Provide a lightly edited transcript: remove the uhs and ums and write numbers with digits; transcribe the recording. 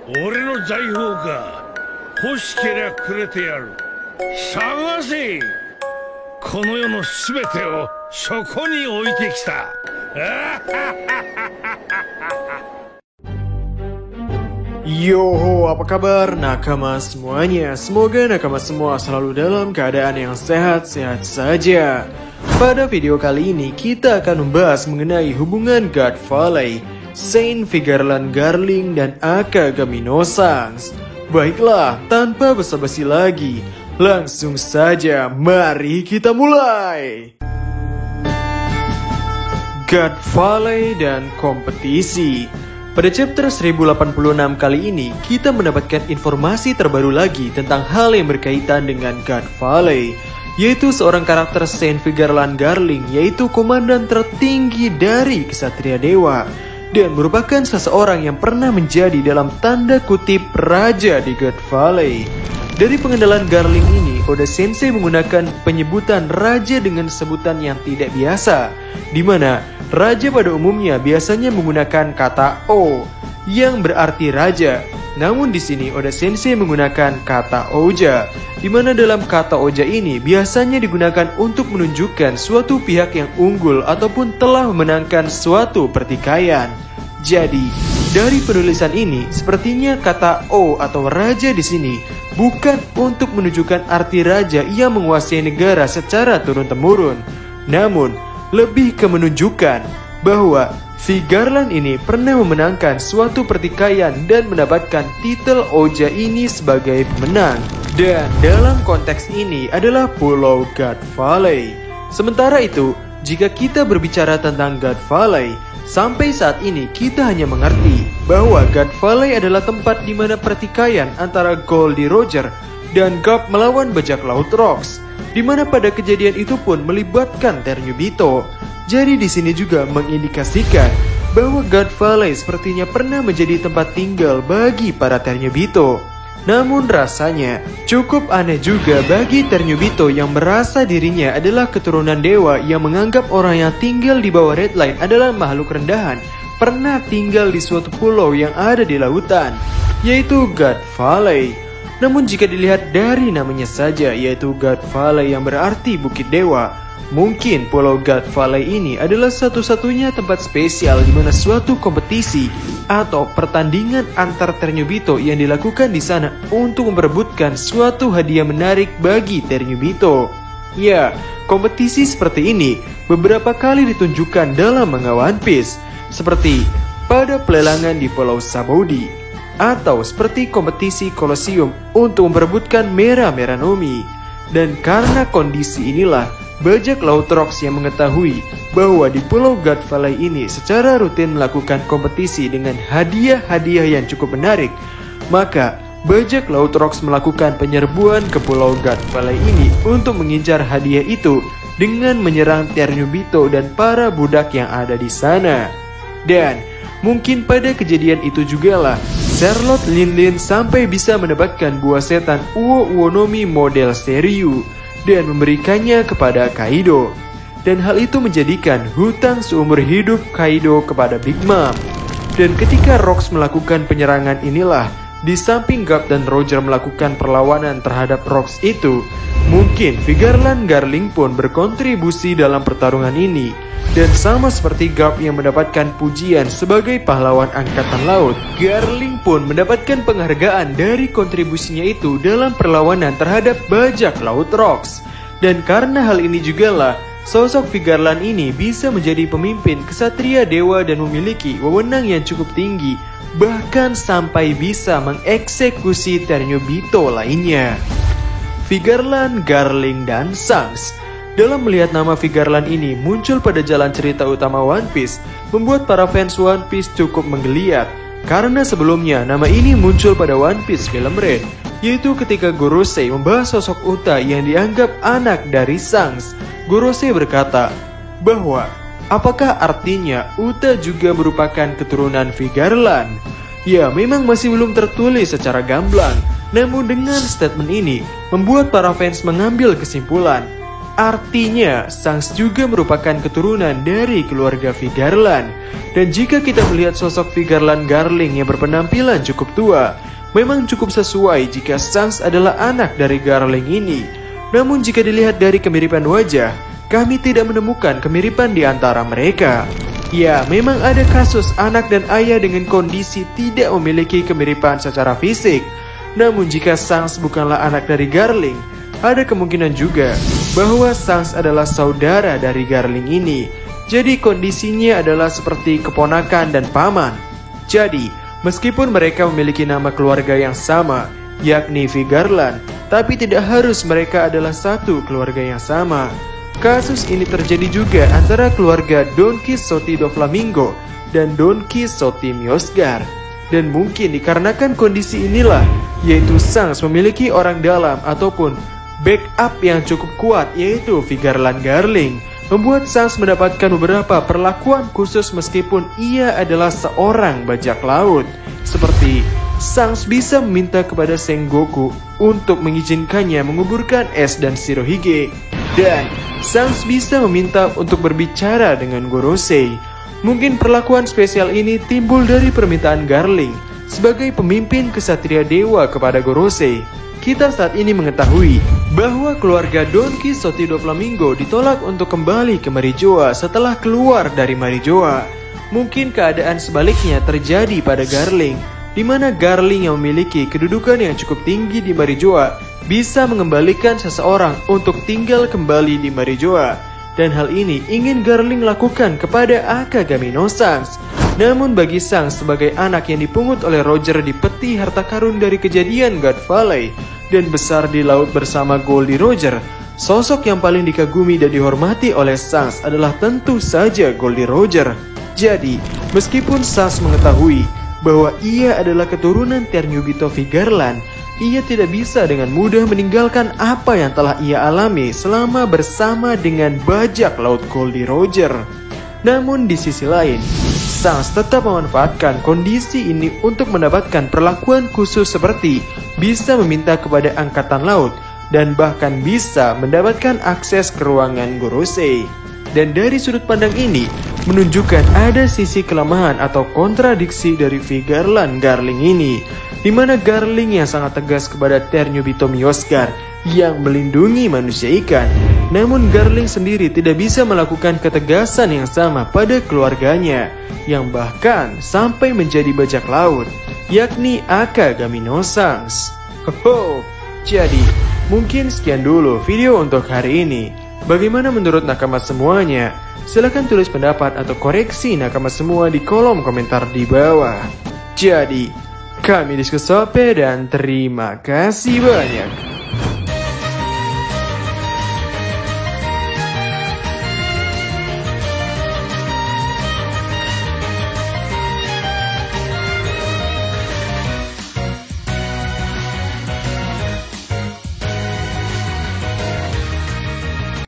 俺の財宝か。欲しけりゃくれてやる。探せ。この世のすべてをそこに置いてきた。Yo, apa kabar nakama semuanya? Semoga nakama semua selalu dalam keadaan yang sehat-sehat saja. Pada video kali ini kita akan membahas mengenai hubungan God Valley, Saint Vigarland Garling, dan Akagami no Sans. Baiklah, tanpa basa-basi lagi, langsung saja mari kita mulai. God Valley dan kompetisi. Pada chapter 1086 kali ini, kita mendapatkan informasi terbaru lagi tentang hal yang berkaitan dengan God Valley, yaitu seorang karakter Saint Vigarland Garling, yaitu komandan tertinggi dari Ksatria Dewa, dan merupakan seseorang yang pernah menjadi dalam tanda kutip raja di God Valley. Dari pengenalan Garling ini, Oda Sensei menggunakan penyebutan raja dengan sebutan yang tidak biasa, di mana raja pada umumnya biasanya menggunakan kata O yang berarti raja. Namun di sini Oda Sensei menggunakan kata Oja, di mana dalam kata Oja ini biasanya digunakan untuk menunjukkan suatu pihak yang unggul ataupun telah memenangkan suatu pertikaian. Jadi, dari penulisan ini sepertinya kata O atau raja di sini bukan untuk menunjukkan arti raja yang menguasai negara secara turun-temurun, namun lebih ke menunjukkan bahwa Vigarland ini pernah memenangkan suatu pertikaian dan mendapatkan titel Oja ini sebagai pemenang. Dan dalam konteks ini adalah Pulau God Valley. Sementara itu, jika kita berbicara tentang God Valley, sampai saat ini kita hanya mengerti bahwa God Valley adalah tempat di mana pertikaian antara Goldie Roger dan Garp melawan bajak laut Rocks, di mana pada kejadian itu pun melibatkan Ternyubito. Jadi di sini juga mengindikasikan bahwa God Valley sepertinya pernah menjadi tempat tinggal bagi para Ternyubito. Namun rasanya cukup aneh juga bagi Ternyubito yang merasa dirinya adalah keturunan dewa yang menganggap orang yang tinggal di bawah Red Line adalah makhluk rendahan, pernah tinggal di suatu pulau yang ada di lautan, yaitu God Valley. Namun jika dilihat dari namanya saja, yaitu God Valley yang berarti Bukit Dewa, mungkin Pulau God Valley ini adalah satu-satunya tempat spesial di mana suatu kompetisi atau pertandingan antar Ternyubito yang dilakukan di sana untuk memperebutkan suatu hadiah menarik bagi Ternyubito. Ya, kompetisi seperti ini beberapa kali ditunjukkan dalam manga One Piece, seperti pada pelelangan di Pulau Sabaudi, atau seperti kompetisi Colosseum untuk memperebutkan Mera Nomi. Dan karena kondisi inilah, bajak laut Rocks yang mengetahui bahwa di Pulau God Valley ini secara rutin melakukan kompetisi dengan hadiah-hadiah yang cukup menarik, maka bajak laut Rocks melakukan penyerbuan ke Pulau God Valley ini untuk mengincar hadiah itu dengan menyerang Ternyubito dan para budak yang ada di sana. Dan mungkin pada kejadian itu jugalah Charlotte Linlin sampai bisa mendapatkan buah setan Uo Uonomi model Steryu dan memberikannya kepada Kaido. Dan hal itu menjadikan hutang seumur hidup Kaido kepada Big Mom. Dan ketika Rocks melakukan penyerangan inilah, di samping Garp dan Roger melakukan perlawanan terhadap Rocks itu, mungkin Vigarland Garling pun berkontribusi dalam pertarungan ini. Dan sama seperti Garp yang mendapatkan pujian sebagai pahlawan angkatan laut, Garling pun mendapatkan penghargaan dari kontribusinya itu dalam perlawanan terhadap bajak laut Rocks. Dan karena hal ini jugalah, sosok Vigarland ini bisa menjadi pemimpin Ksatria Dewa dan memiliki wewenang yang cukup tinggi, bahkan sampai bisa mengeksekusi Ternyubito lainnya. Vigarland, Garling, dan Sans. Dalam melihat nama Vigarland ini muncul pada jalan cerita utama One Piece, membuat para fans One Piece cukup menggeliat. Karena sebelumnya nama ini muncul pada One Piece film Red, yaitu ketika Gorosei membahas sosok Uta yang dianggap anak dari Sans. Gorosei berkata bahwa apakah artinya Uta juga merupakan keturunan Vigarland? Ya, memang masih belum tertulis secara gamblang, namun dengan statement ini membuat para fans mengambil kesimpulan Artinya, Shanks juga merupakan keturunan dari keluarga Vigarland. Dan jika kita melihat sosok Vigarland Garling yang berpenampilan cukup tua, memang cukup sesuai jika Shanks adalah anak dari Garling ini. Namun jika dilihat dari kemiripan wajah, kami tidak menemukan kemiripan di antara mereka. Ya, memang ada kasus anak dan ayah dengan kondisi tidak memiliki kemiripan secara fisik. Namun jika Shanks bukanlah anak dari Garling, ada kemungkinan juga bahwa Shanks adalah saudara dari Garling ini. Jadi kondisinya adalah seperti keponakan dan paman. Jadi, meskipun mereka memiliki nama keluarga yang sama, yakni Vigarland, tapi tidak harus mereka adalah satu keluarga yang sama. Kasus ini terjadi juga antara keluarga Don Quixote Doflamingo dan Don Quixote Mjosgar. Dan mungkin dikarenakan kondisi inilah, yaitu Shanks memiliki orang dalam ataupun backup yang cukup kuat, yaitu Vigarland Garling, membuat Shanks mendapatkan beberapa perlakuan khusus meskipun ia adalah seorang bajak laut. Seperti Shanks bisa meminta kepada Sengoku untuk mengizinkannya menguburkan Es dan Shirohige. Dan Shanks bisa meminta untuk berbicara dengan Gorosei. Mungkin perlakuan spesial ini timbul dari permintaan Garling sebagai pemimpin kesatria dewa kepada Gorosei. Kita saat ini mengetahui bahwa keluarga Don Quixote Doflamingo ditolak untuk kembali ke Marijoa setelah keluar dari Marijoa. Mungkin keadaan sebaliknya terjadi pada Garling, di mana Garling yang memiliki kedudukan yang cukup tinggi di Marijoa bisa mengembalikan seseorang untuk tinggal kembali di Marijoa. Dan hal ini ingin Garling lakukan kepada Akagami no Shanks. Namun bagi Shanks sebagai anak yang dipungut oleh Roger di peti harta karun dari kejadian God Valley dan besar di laut bersama Goldie Roger, sosok yang paling dikagumi dan dihormati oleh Shanks adalah tentu saja Goldie Roger. Jadi, meskipun Shanks mengetahui bahwa ia adalah keturunan Ternyugito Vigarland, ia tidak bisa dengan mudah meninggalkan apa yang telah ia alami selama bersama dengan bajak laut Goldie Roger. Namun di sisi lain, Shanks tetap memanfaatkan kondisi ini untuk mendapatkan perlakuan khusus seperti bisa meminta kepada angkatan laut dan bahkan bisa mendapatkan akses ke ruangan Gorosei. Dan dari sudut pandang ini menunjukkan ada sisi kelemahan atau kontradiksi dari Vigarland Garling ini, di mana Garling yang sangat tegas kepada Ternyubito Mjosgar yang melindungi manusia ikan, namun Garling sendiri tidak bisa melakukan ketegasan yang sama pada keluarganya, yang bahkan sampai menjadi bajak laut, yakni Akagami no Shanks. Jadi mungkin sekian dulu video untuk hari ini. Bagaimana menurut nakama semuanya? Silahkan tulis pendapat atau koreksi nakama semua di kolom komentar di bawah. Jadi, kami Diskusope dan terima kasih banyak.